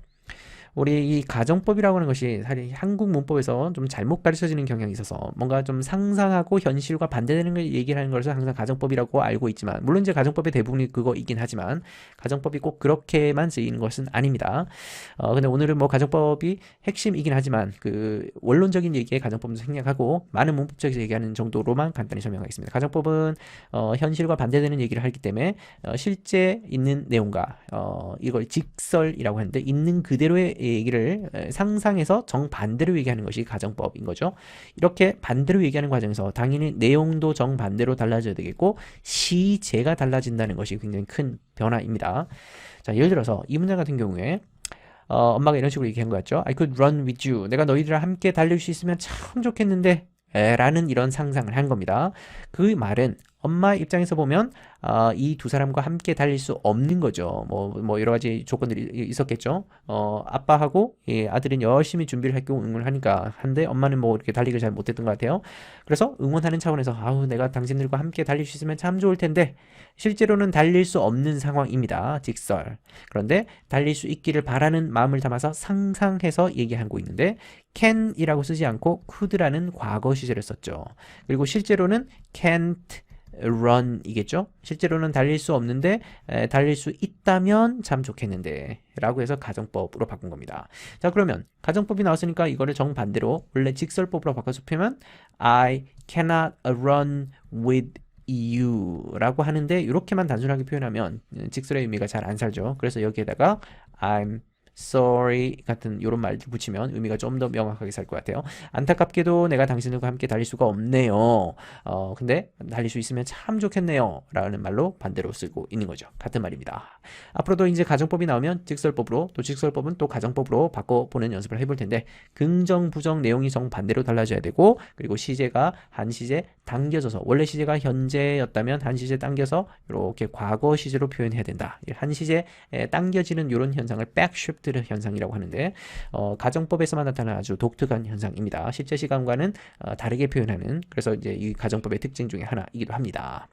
우리 이 가정법이라고 하는 것이 사실 한국 문법에서 좀 잘못 가르쳐지는 경향이 있어서 뭔가 좀 상상하고 현실과 반대되는 걸 얘기를 하는 것을 항상 가정법이라고 알고 있지만, 물론 이제 가정법의 대부분이 그거이긴 하지만 가정법이 꼭 그렇게만 쓰이는 것은 아닙니다. 근데 오늘은 뭐 가정법이 핵심이긴 하지만 그 원론적인 얘기에 가정법도 생략하고 많은 문법적인 얘기하는 정도로만 간단히 설명하겠습니다. 가정법은 현실과 반대되는 얘기를 하기 때문에 실제 있는 내용과 이걸 직설이라고 하는데 있는 그대로의 얘기를 상상해서 정반대로 얘기하는 것이 가정법인 거죠. 이렇게 반대로 얘기하는 과정에서 당연히 내용도 정반대로 달라져야 되겠고 시제가 달라진다는 것이 굉장히 큰 변화입니다. 자, 예를 들어서 이 문장 같은 경우에 엄마가 이런 식으로 얘기한 것 같죠. I could run with you. 내가 너희들이랑 함께 달릴 수 있으면 참 좋겠는데 라는 이런 상상을 한 겁니다. 그 말은 엄마 입장에서 보면 이 두 사람과 함께 달릴 수 없는 거죠. 뭐 여러 가지 조건들이 있었겠죠. 아빠하고 아들은 열심히 준비를 했고 응원을 하니까 한데 엄마는 뭐 이렇게 달리기를 잘 못했던 것 같아요. 그래서 응원하는 차원에서 아우 내가 당신들과 함께 달릴 수 있으면 참 좋을 텐데 실제로는 달릴 수 없는 상황입니다. 직설. 그런데 달릴 수 있기를 바라는 마음을 담아서 상상해서 얘기하고 있는데 can이라고 쓰지 않고 could라는 과거 시제를 썼죠. 그리고 실제로는 can't run 이겠죠. 실제로는 달릴 수 없는데 달릴 수 있다면 참 좋겠는데 라고 해서 가정법으로 바꾼 겁니다. 자, 그러면 가정법이 나왔으니까 이거를 정반대로 원래 직설법으로 바꿔서 표현하면 I cannot run with you 라고 하는데 이렇게만 단순하게 표현하면 직설의 의미가 잘 안 살죠. 그래서 여기에다가 I'm sorry 같은 이런 말들 붙이면 의미가 좀 더 명확하게 살 것 같아요. 안타깝게도 내가 당신들과 함께 달릴 수가 없네요. 근데 달릴 수 있으면 참 좋겠네요 라는 말로 반대로 쓰고 있는 거죠. 같은 말입니다. 앞으로도 이제 가정법이 나오면 직설법으로 또 직설법은 또 가정법으로 바꿔보는 연습을 해볼 텐데 긍정 부정 내용이 정반대로 달라져야 되고 그리고 시제가 한 시제 당겨져서 원래 시제가 현재였다면 한 시제 당겨서 이렇게 과거 시제로 표현해야 된다. 한 시제 당겨지는 이런 현상을 백시프트 현상이라고 하는데 가정법에서만 나타나는 아주 독특한 현상입니다. 실제 시간과는 다르게 표현하는 그래서 이제 이 가정법의 특징 중에 하나이기도 합니다.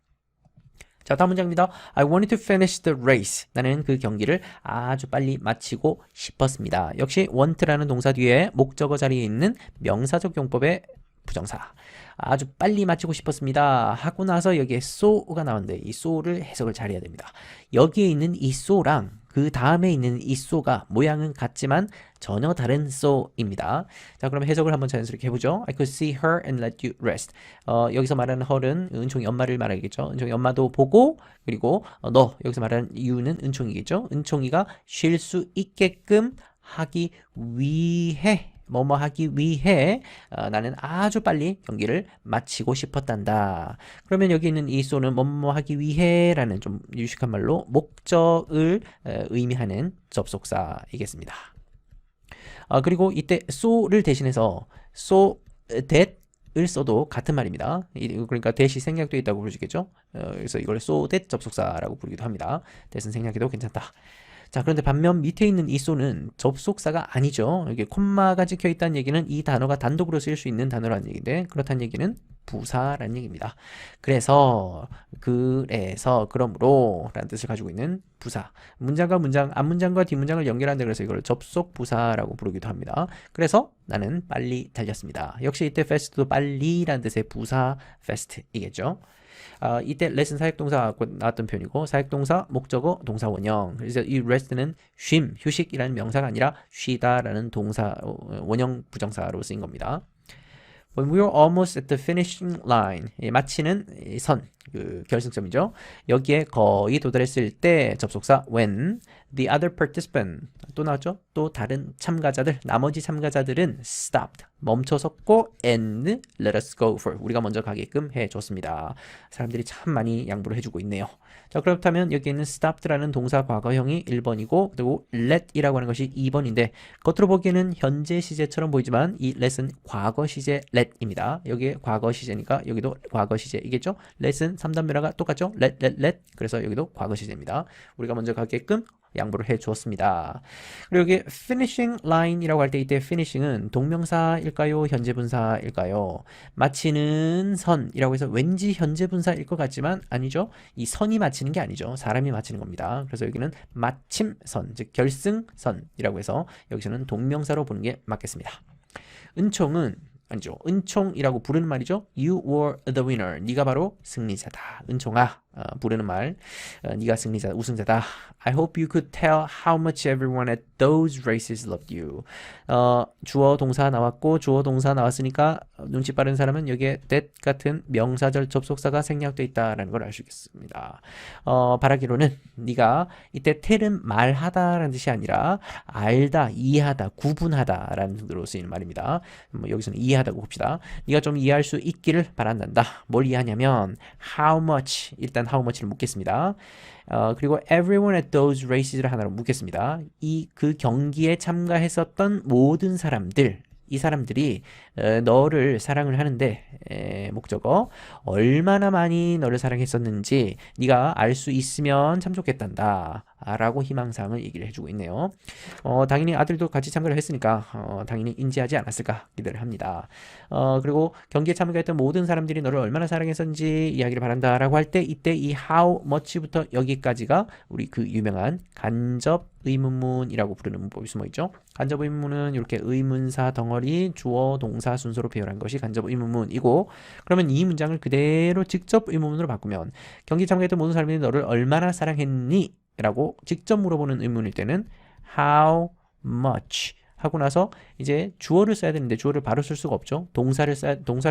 자, 다음 문장입니다. I wanted to finish the race. 나는 그 경기를 아주 빨리 마치고 싶었습니다. 역시 want라는 동사 뒤에 목적어 자리에 있는 명사적 용법의 부정사. 아주 빨리 마치고 싶었습니다. 하고 나서 여기에 so가 나오는데 이 so를 해석을 잘해야 됩니다. 여기에 있는 이 so랑 그 다음에 있는 이 so가 모양은 같지만 전혀 다른 so입니다. 자, 그럼 해석을 한번 자연스럽게 해보죠. I could see her and let you rest. 여기서 말하는 her은 은총이 엄마를 말하겠죠. 은총이 엄마도 보고 그리고 너 여기서 말하는 you는 은총이겠죠. 은총이가 쉴 수 있게끔 하기 위해 뭐뭐 하기 위해 나는 아주 빨리 경기를 마치고 싶었단다. 그러면 여기 있는 이 so는 뭐뭐 하기 위해 라는 좀 유식한 말로 목적을 의미하는 접속사이겠습니다. 그리고 이때 so를 대신해서 so that 을 써도 같은 말입니다. 그러니까 that이 생략되어 있다고 부르시겠죠. 그래서 이걸 so that 접속사라고 부르기도 합니다. that은 생략해도 괜찮다. 자, 그런데 반면 밑에 있는 이 so는 접속사가 아니죠. 여기 콤마가 찍혀 있다는 얘기는 이 단어가 단독으로 쓰일 수 있는 단어라는 얘기인데 그렇다는 얘기는 부사라는 얘기입니다. 그러므로 라는 뜻을 가지고 있는 부사. 문장과 문장, 앞문장과 뒷문장을 연결한다 그래서 이걸 접속 부사라고 부르기도 합니다. 그래서 나는 빨리 달렸습니다. 역시 이때 fast도 빨리라는 뜻의 부사 fast이겠죠. 이때 레슨 사역동사 나왔던 표현이고 사역동사, 목적어, 동사 원형. 그래서 이 rest는 쉼, 휴식이라는 명사가 아니라 쉬다라는 동사 원형 부정사로 쓰인 겁니다. When we were almost at the finishing line, 마치는 선, 그 결승점이죠. 여기에 거의 도달했을 때 접속사 when the other participant 또 나왔죠. 또 다른 참가자들, 나머지 참가자들은 stopped 멈춰섰고 and let us go for 우리가 먼저 가게끔 해줬습니다. 사람들이 참 많이 양보를 해주고 있네요. 자, 그렇다면 여기 있는 stopped라는 동사 과거형이 1번이고 그리고 let이라고 하는 것이 2번인데 겉으로 보기에는 현재 시제처럼 보이지만 이 let은 과거 시제 let입니다. 여기에 과거 시제니까 여기도 과거 시제이겠죠. let은 3단 변화가 똑같죠. let 그래서 여기도 과거 시제입니다. 우리가 먼저 가게끔 양보를 해 주었습니다. 그리고 여기 finishing line이라고 할 때 이때 finishing은 동명사일까요? 현재 분사일까요? 마치는 선이라고 해서 왠지 현재 분사일 것 같지만 아니죠. 이 선이 마치는 게 아니죠. 사람이 마치는 겁니다. 그래서 여기는 마침선, 즉 결승선이라고 해서 여기서는 동명사로 보는 게 맞겠습니다. 은총은 아니죠. 은총이라고 부르는 말이죠. You were the winner. 네가 바로 승리자다. 은총아, 부르는 말. 네가 승리자, 우승자다. I hope you could tell how much everyone at those races loved you. 주어 동사 나왔고 주어 동사 나왔으니까 눈치 빠른 사람은 여기에 that 같은 명사절 접속사가 생략돼 있다라는 걸 알 수 있겠습니다. 바라기로는 네가 이때 tell은 말하다라는 뜻이 아니라 알다, 이해하다, 구분하다라는 뜻으로 쓰이는 말입니다. 여기서는 이해하다고 봅시다. 네가 좀 이해할 수 있기를 바란단다. 뭘 이해하냐면 how much, 일단 how much를 묻겠습니다. 그리고 everyone at those races를 하나로 묻겠습니다. 그 경기에 참가했었던 모든 사람들, 이 사람들이 너를 사랑을 하는데 목적어 얼마나 많이 너를 사랑했었는지 네가 알 수 있으면 참 좋겠단다 라고 희망사항을 얘기를 해주고 있네요. 당연히 아들도 같이 참가를 했으니까 당연히 인지하지 않았을까 기대를 합니다. 그리고 경기에 참가했던 모든 사람들이 너를 얼마나 사랑했었는지 이야기를 바란다 라고 할 때 이때 이 how much부터 여기까지가 우리 그 유명한 간접 의문문이라고 부르는 문법이 숨어있죠. 간접 의문문은 이렇게 의문사 덩어리 주어 동사 순서로 표현한 것이 간접 의문문이고, 그러면 이 문장을 그대로 직접 의문문으로 바꾸면 경기 참가했던 모든 사람들이 너를 얼마나 사랑했니? 라고 직접 물어보는 의문일 때는 how much 하고 나서 이제 주어를 써야 되는데 주어를 바로 쓸 수가 없죠. 동사를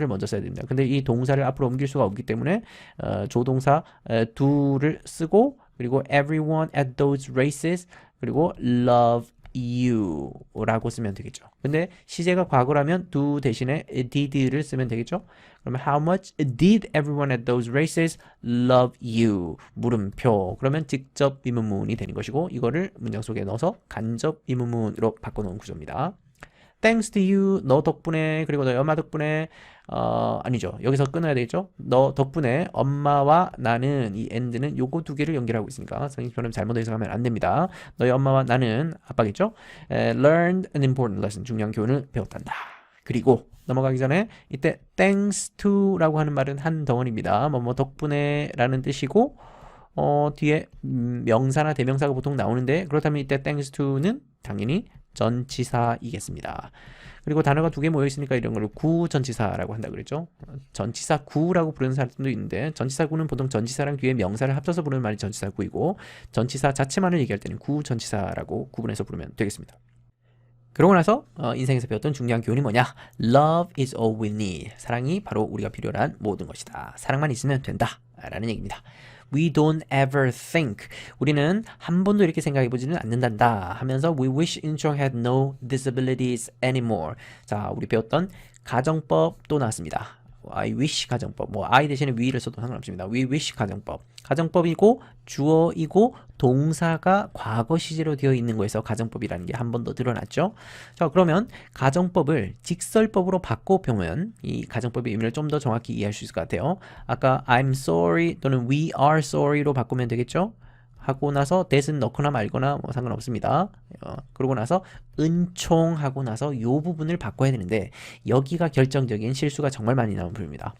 먼저 써야 됩니다. 근데 이 동사를 앞으로 옮길 수가 없기 때문에 조동사 do를 쓰고 그리고 everyone at those races 그리고 love you 라고 쓰면 되겠죠. 근데 시제가 과거라면 do 대신에 did를 쓰면 되겠죠. 그러면 how much did everyone at those races love you? 물음표. 그러면 직접 의문문이 되는 것이고 이거를 문장 속에 넣어서 간접 의문문으로 바꿔놓은 구조입니다. Thanks to you, 너 덕분에, 그리고 너희 엄마 덕분에, 아니죠. 여기서 끊어야 되겠죠? 너 덕분에 엄마와 나는, 이 and는 요거 두 개를 연결하고 있으니까 선생님 잘못 해석하면 안 됩니다. 너희 엄마와 나는 아빠겠죠? Learned an important lesson, 중요한 교훈을 배웠단다. 그리고 넘어가기 전에 이때 thanks to 라고 하는 말은 한 덩어리입니다. 뭐 덕분에 라는 뜻이고 뒤에 명사나 대명사가 보통 나오는데 그렇다면 이때 thanks to는 당연히 전치사이겠습니다. 그리고 단어가 두 개 모여 있으니까 이런 걸 구전치사라고 한다 그랬죠. 전치사 구라고 부르는 사람도 있는데 전치사 구는 보통 전치사랑 뒤에 명사를 합쳐서 부르는 말이 전치사 구이고 전치사 자체만을 얘기할 때는 구전치사라고 구분해서 부르면 되겠습니다. 그러고 나서 인생에서 배웠던 중요한 교훈이 뭐냐? Love is all we need. 사랑이 바로 우리가 필요한 모든 것이다. 사랑만 있으면 된다 라는 얘기입니다. We don't ever think. 우리는 한 번도 이렇게 생각해보지는 않는단다 하면서 We wish Incheon had no disabilities anymore. 자, 우리 배웠던 가정법 또 나왔습니다. I wish 가정법. 뭐 I 대신에 we를 써도 상관없습니다. We wish 가정법. 가정법이고 주어이고 동사가 과거 시제로 되어 있는 거에서 가정법이라는 게 한 번 더 드러났죠. 자, 그러면 가정법을 직설법으로 바꿔보면 이 가정법의 의미를 좀 더 정확히 이해할 수 있을 것 같아요. 아까 I'm sorry 또는 we are sorry로 바꾸면 되겠죠. 하고 나서 that은 넣거나 말거나 뭐 상관없습니다. 그러고 나서 은총하고 나서 이 부분을 바꿔야 되는데 여기가 결정적인 실수가 정말 많이 나오는 부분입니다.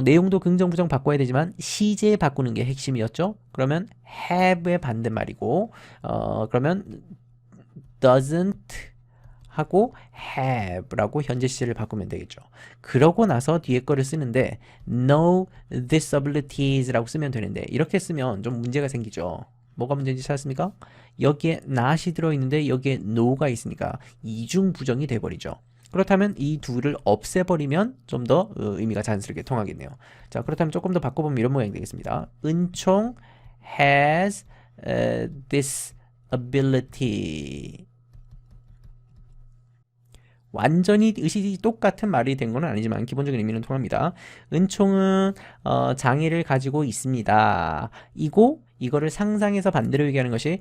내용도 긍정 부정 바꿔야 되지만 시제 바꾸는 게 핵심이었죠. 그러면 have의 반대말이고 그러면 doesn't 하고 have라고 현재 시제를 바꾸면 되겠죠. 그러고 나서 뒤에 거를 쓰는데 no disabilities라고 쓰면 되는데 이렇게 쓰면 좀 문제가 생기죠. 뭐가 문제인지 찾았습니까? 여기에 not이 들어있는데 여기에 no가 있으니까 이중 부정이 돼버리죠. 그렇다면 이 둘을 없애버리면 좀 더 의미가 자연스럽게 통하겠네요. 자, 그렇다면 조금 더 바꿔보면 이런 모양이 되겠습니다. 은총 has this ability. 완전히 의식이 똑같은 말이 된 건 아니지만 기본적인 의미는 통합니다. 은총은 장애를 가지고 있습니다. 이거를 상상해서 반대로 얘기하는 것이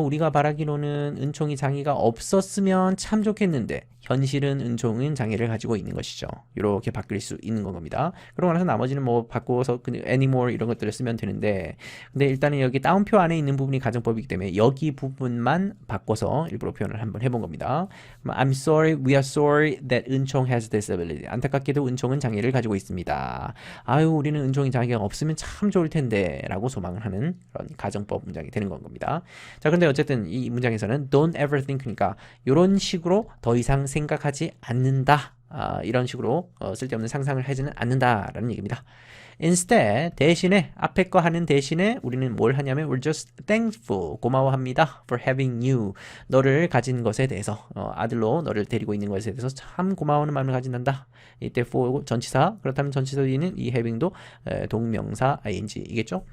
우리가 바라기로는 은총이 장애가 없었으면 참 좋겠는데 현실은 은총은 장애를 가지고 있는 것이죠. 이렇게 바뀔 수 있는 겁니다. 그러고 나서 나머지는 뭐 바꾸어서 anymore 이런 것들을 쓰면 되는데 근데 일단은 여기 따옴표 안에 있는 부분이 가정법이기 때문에 여기 부분만 바꿔서 일부러 표현을 한번 해본 겁니다. I'm sorry, we are sorry that 은총 has disability. 안타깝게도 은총은 장애를 가지고 있습니다. 아유, 우리는 은총이 장애가 없으면 참 좋을 텐데 라고 소망을 하는 그런 가정법 문장이 되는 겁니다. 자, 근데 어쨌든 이 문장에서는 don't ever think니까 이런 식으로 더 이상 생각하지 않는다. 이런 식으로 쓸데없는 상상을 하지는 않는다라는 얘기입니다. Instead, 대신에 앞에 거 하는 대신에 우리는 뭘 하냐면 we're just thankful. 고마워합니다. For having you. 너를 가진 것에 대해서 아들로 너를 데리고 있는 것에 대해서 참 고마워하는 마음을 가진단다. 이때 for 전치사 그렇다면 전치사 뒤에는 이 having도 동명사 ing이겠죠.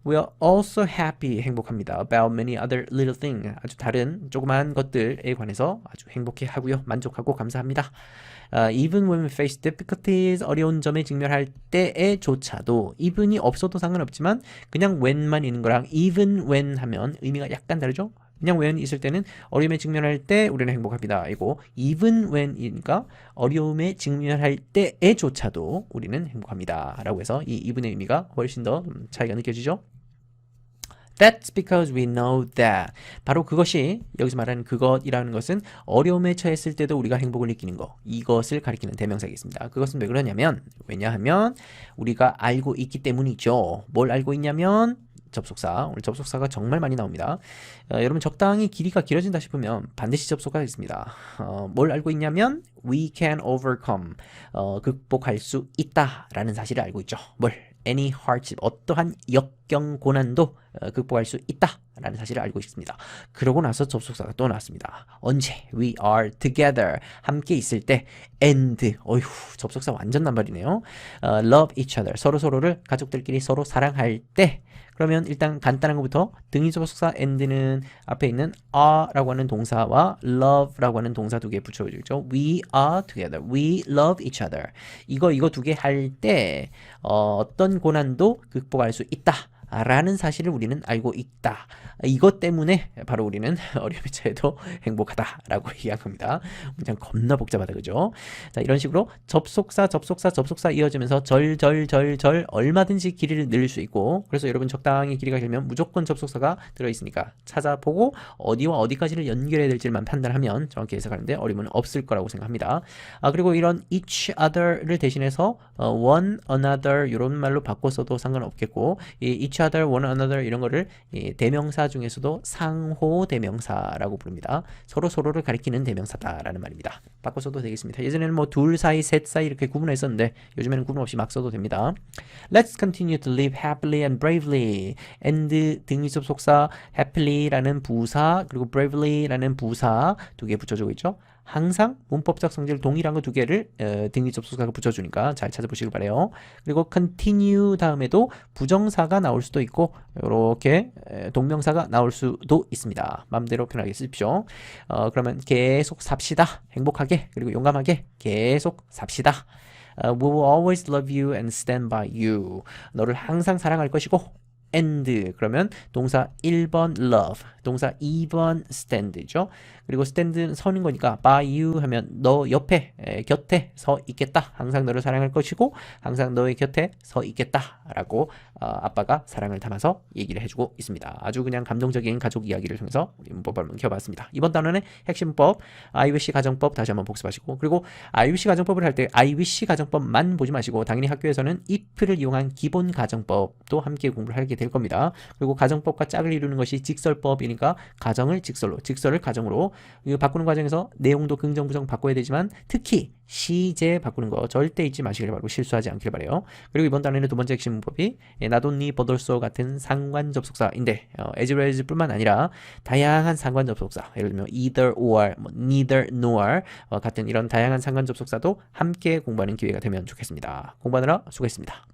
We are also happy, 행복합니다. About many other little things. 아주 다른 조그만 것들에 관해서 아주 행복해 하고요. 만족하고 감사합니다. Even when we face difficulties, 어려운 점에 직면할 때에조차도 even이 없어도 상관없지만 그냥 when만 있는 거랑 even when 하면 의미가 약간 다르죠? 그냥 when 있을 때는 어려움에 직면할 때 우리는 행복합니다. 이고 even when이니까 어려움에 직면할 때에조차도 우리는 행복합니다. 라고 해서 이 even의 의미가 훨씬 더 차이가 느껴지죠? That's because we know that. 바로 그것이 여기서 말하는 그것이라는 것은 어려움에 처했을 때도 우리가 행복을 느끼는 것, 이것을 가리키는 대명사겠습니다. 그것은 왜 그러냐면 왜냐하면 우리가 알고 있기 때문이죠. 뭘 알고 있냐면 접속사. 오늘 접속사가 정말 많이 나옵니다. 여러분 적당히 길이가 길어진다 싶으면 반드시 접속사가 있습니다. 뭘 알고 있냐면 we can overcome. 극복할 수 있다라는 사실을 알고 있죠. 뭘? Any hardship. 어떠한 역경 고난도 극복할 수 있다라는 사실을 알고 있습니다. 그러고 나서 접속사가 또 나왔습니다. 언제? We are together. 함께 있을 때 and. 어휴, 접속사 완전 난발이네요. Love each other. 서로를 가족들끼리 서로 사랑할 때. 그러면 일단 간단한 것부터 등위 접속사 and는 앞에 있는 are라고 하는 동사와 love라고 하는 동사 두 개 붙여주죠. We are together. We love each other. 이거 두 개 할 때 어떤 고난도 극복할 수 있다. 라는 사실을 우리는 알고 있다. 이것 때문에 바로 우리는 어려움에 처해도 행복하다라고 이야기합니다. 그냥 겁나 복잡하다, 그죠? 자, 이런 식으로 접속사 이어지면서 절 얼마든지 길이를 늘릴 수 있고, 그래서 여러분 적당히 길이가 길면 무조건 접속사가 들어있으니까 찾아보고 어디와 어디까지를 연결해야 될지만 판단하면 정확히 해석하는데 어려움은 없을 거라고 생각합니다. 그리고 이런 each other를 대신해서 one another 이런 말로 바꿨어도 상관없겠고, 이 each other, one another 이런 거를 대명사 중에서도 상호 대명사라고 부릅니다. 서로를 가리키는 대명사다라는 말입니다. 바꿔서도 되겠습니다. 예전에는 뭐 둘 사이, 셋 사이 이렇게 구분했었는데 요즘에는 구분 없이 막 써도 됩니다. Let's continue to live happily and bravely. and 등위 접속사 happily.라는 부사 그리고 bravely.라는 부사 두 개 붙여주고 있죠. 항상 문법적 성질 동일한 거 두 개를 등위 접속사가 붙여주니까 잘 찾아보시길 바래요. 그리고 continue 다음에도 부정사가 나올 수도 있고 이렇게 동명사가 나올 수도 있습니다. 마음대로 편하게 쓰십시오. 그러면 계속 삽시다. 행복하게 그리고 용감하게 계속 삽시다. We will always love you and stand by you. 너를 항상 사랑할 것이고 and 그러면 동사 1번 love, 동사 2번 stand죠. 그리고 stand는 서는 거니까 by you 하면 너 옆에 곁에 서 있겠다. 항상 너를 사랑할 것이고 항상 너의 곁에 서 있겠다라고 아빠가 사랑을 담아서 얘기를 해주고 있습니다. 아주 그냥 감동적인 가족 이야기를 통해서 우리 문법을 한번 켜봤습니다. 이번 단원의 핵심 문법 I wish 가정법 다시 한번 복습하시고 그리고 I wish 가정법을 할 때 I wish 가정법만 보지 마시고 당연히 학교에서는 if를 이용한 기본 가정법도 함께 공부를 하게 될 겁니다. 그리고 가정법과 짝을 이루는 것이 직설법이니까 가정을 직설로, 직설을 가정으로 이거 바꾸는 과정에서 내용도 긍정, 부정 바꿔야 되지만 특히 시제 바꾸는 거 절대 잊지 마시길 바라고 실수하지 않길 바래요. 그리고 이번 단원의 두 번째 핵심 문법이 not only but also 같은 상관 접속사인데 as well as 뿐만 아니라 다양한 상관 접속사 예를 들면 either or, neither nor 같은 이런 다양한 상관 접속사도 함께 공부하는 기회가 되면 좋겠습니다. 공부하느라 수고했습니다.